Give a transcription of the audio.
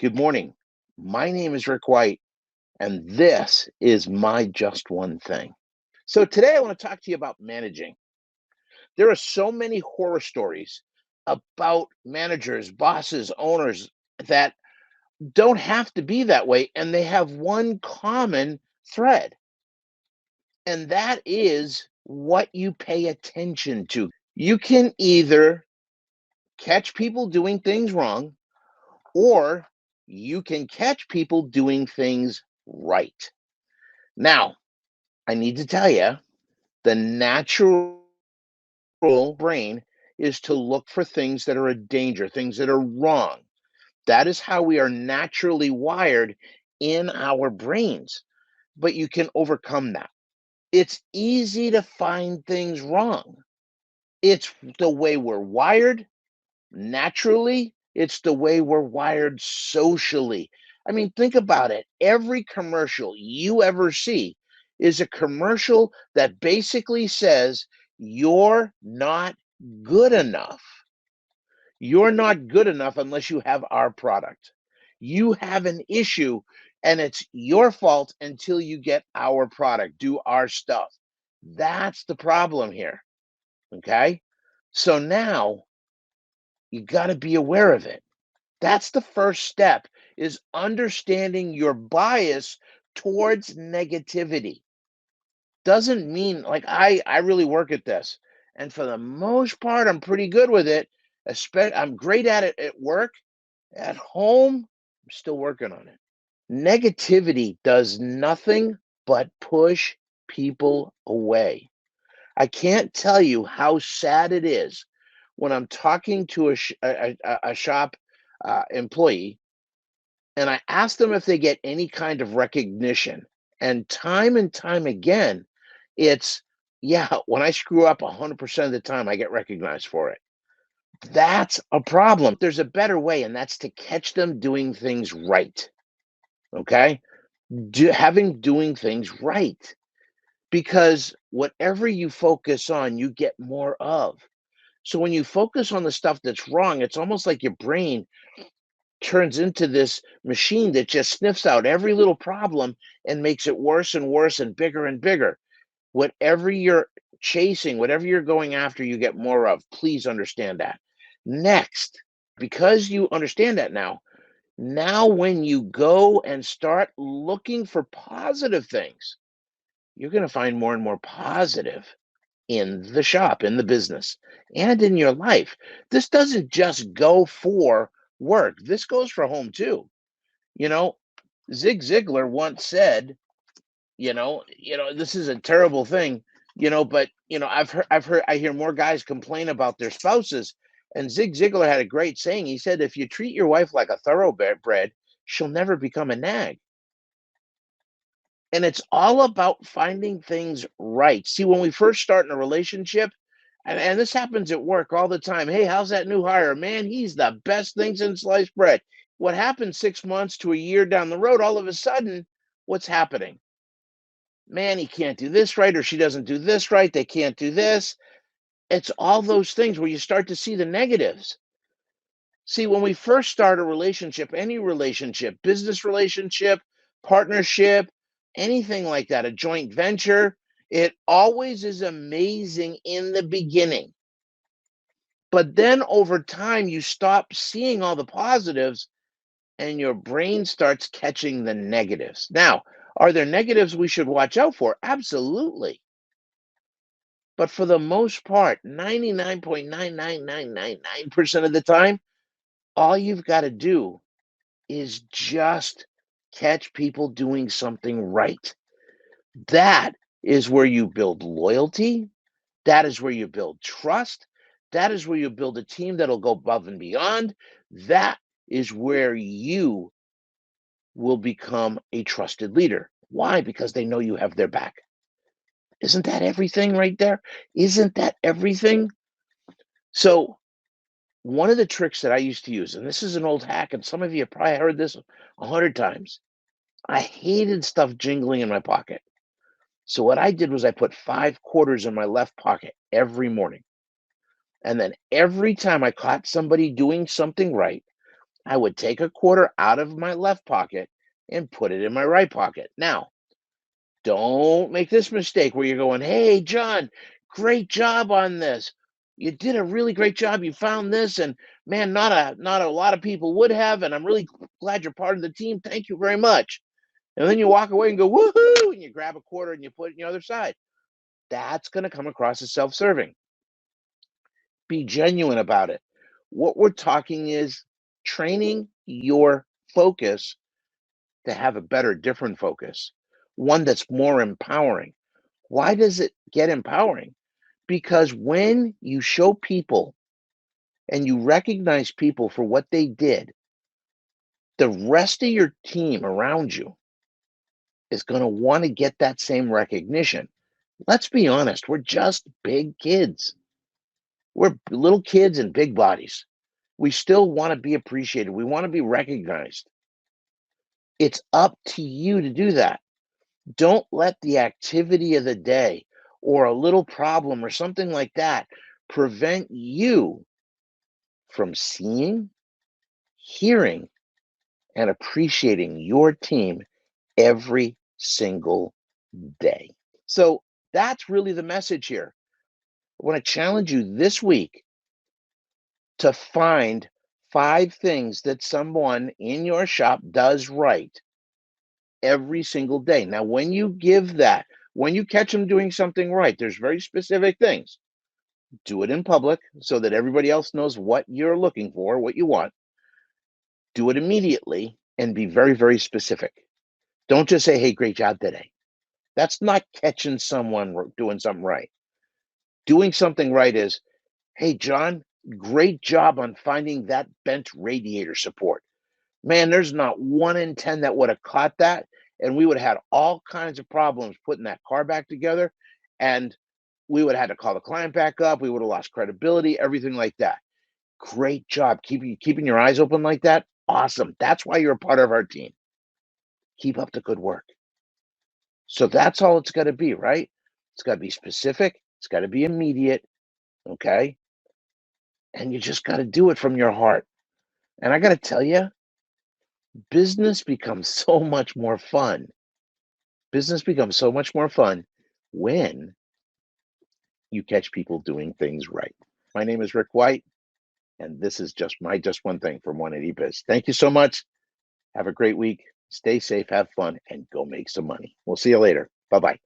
Good morning. My name is Rick White, and this is my Just One Thing. So, today I want to talk to you about managing. There are so many horror stories about managers, bosses, owners that don't have to be that way, and they have one common thread, and that is what you pay attention to. You can either catch people doing things wrong, or you can catch people doing things right. Now, I need to tell you, the natural brain is to look for things that are a danger, things that are wrong. That is how we are naturally wired in our brains. But you can overcome that. It's easy to find things wrong. It's the way we're wired naturally, it's the way we're wired socially. I mean, think about it. Every commercial you ever see is a commercial that basically says, you're not good enough. You're not good enough unless you have our product. You have an issue and it's your fault until you get our product, do our stuff. That's the problem here. Okay. So now you got to be aware of it. That's the first step, is understanding your bias towards negativity. Doesn't mean like I really work at this. And for the most part, I'm pretty good with it. I'm great at it at work. At home, I'm still working on it. Negativity does nothing but push people away. I can't tell you how sad it is when I'm talking to a shop employee, and I ask them if they get any kind of recognition. And time again, it's, yeah, when I screw up 100% of the time, I get recognized for it. That's a problem. There's a better way, and that's to catch them doing things right. Okay? Having doing things right. Because whatever you focus on, you get more of. So when you focus on the stuff that's wrong, it's almost like your brain turns into this machine that just sniffs out every little problem and makes it worse and worse and bigger and bigger. Whatever you're chasing, whatever you're going after, you get more of. Please understand that. Next, because you understand that now when you go and start looking for positive things, you're going to find more and more positive in the shop, in the business, and in your life. This doesn't just go for work. This goes for home too. You know, Zig Ziglar once said, this is a terrible thing, but I hear more guys complain about their spouses. And Zig Ziglar had a great saying. He said, if you treat your wife like a thoroughbred, she'll never become a nag. And it's all about finding things right. See, when we first start in a relationship, and this happens at work all the time. Hey, how's that new hire? Man, he's the best thing since sliced bread. What happens 6 months to a year down the road, all of a sudden, what's happening? Man, he can't do this right, or she doesn't do this right. They can't do this. It's all those things where you start to see the negatives. See, when we first start a relationship, any relationship, business relationship, partnership, anything like that, a joint venture, it always is amazing in the beginning. But then over time, you stop seeing all the positives and your brain starts catching the negatives. Now, are there negatives we should watch out for? Absolutely. But for the most part, 99.99999% of the time, all you've got to do is just catch people doing something right. That is where you build loyalty. That is where you build trust. That is where you build a team that'll go above and beyond. That is where you will become a trusted leader. Why? Because they know you have their back. Isn't that everything right there? Isn't that everything? So, one of the tricks that I used to use, and this is an old hack, and some of you have probably heard this 100 times. I hated stuff jingling in my pocket. So what I did was I put 5 quarters in my left pocket every morning. And then every time I caught somebody doing something right, I would take a quarter out of my left pocket and put it in my right pocket. Now, don't make this mistake where you're going, "Hey, John, great job on this. You did a really great job. You found this, and man, not a lot of people would have. And I'm really glad you're part of the team. Thank you very much." And then you walk away and go, "Woohoo!" And you grab a quarter and you put it on the other side. That's going to come across as self-serving. Be genuine about it. What we're talking is training your focus to have a better, different focus, one that's more empowering. Why does it get empowering? Because when you show people and you recognize people for what they did, the rest of your team around you is going to want to get that same recognition. Let's be honest, we're just big kids. We're little kids in big bodies. We still want to be appreciated. We want to be recognized. It's up to you to do that. Don't let the activity of the day or a little problem or something like that prevent you from seeing, hearing, and appreciating your team every single day. So that's really the message here. I want to challenge you this week to find 5 things that someone in your shop does right every single day. Now, when you give that, when you catch them doing something right, there's very specific things. Do it in public so that everybody else knows what you're looking for, what you want. Do it immediately and be very, very specific. Don't just say, "Hey, great job today." That's not catching someone doing something right. Doing something right is, "Hey, John, great job on finding that bent radiator support. Man, there's not 1 in 10 that would have caught that, and we would have had all kinds of problems putting that car back together, and we would have had to call the client back up. We would have lost credibility, everything like that. Great job keeping your eyes open like that. Awesome. That's why you're a part of our team. Keep up the good work." So that's all it's got to be, right? It's got to be specific. It's got to be immediate. Okay. And you just got to do it from your heart. And I got to tell you, business becomes so much more fun. Business becomes so much more fun when you catch people doing things right. My name is Rick White, and this is just one thing from 180 Biz. Thank you so much. Have a great week. Stay safe, have fun, and go make some money. We'll see you later. Bye bye.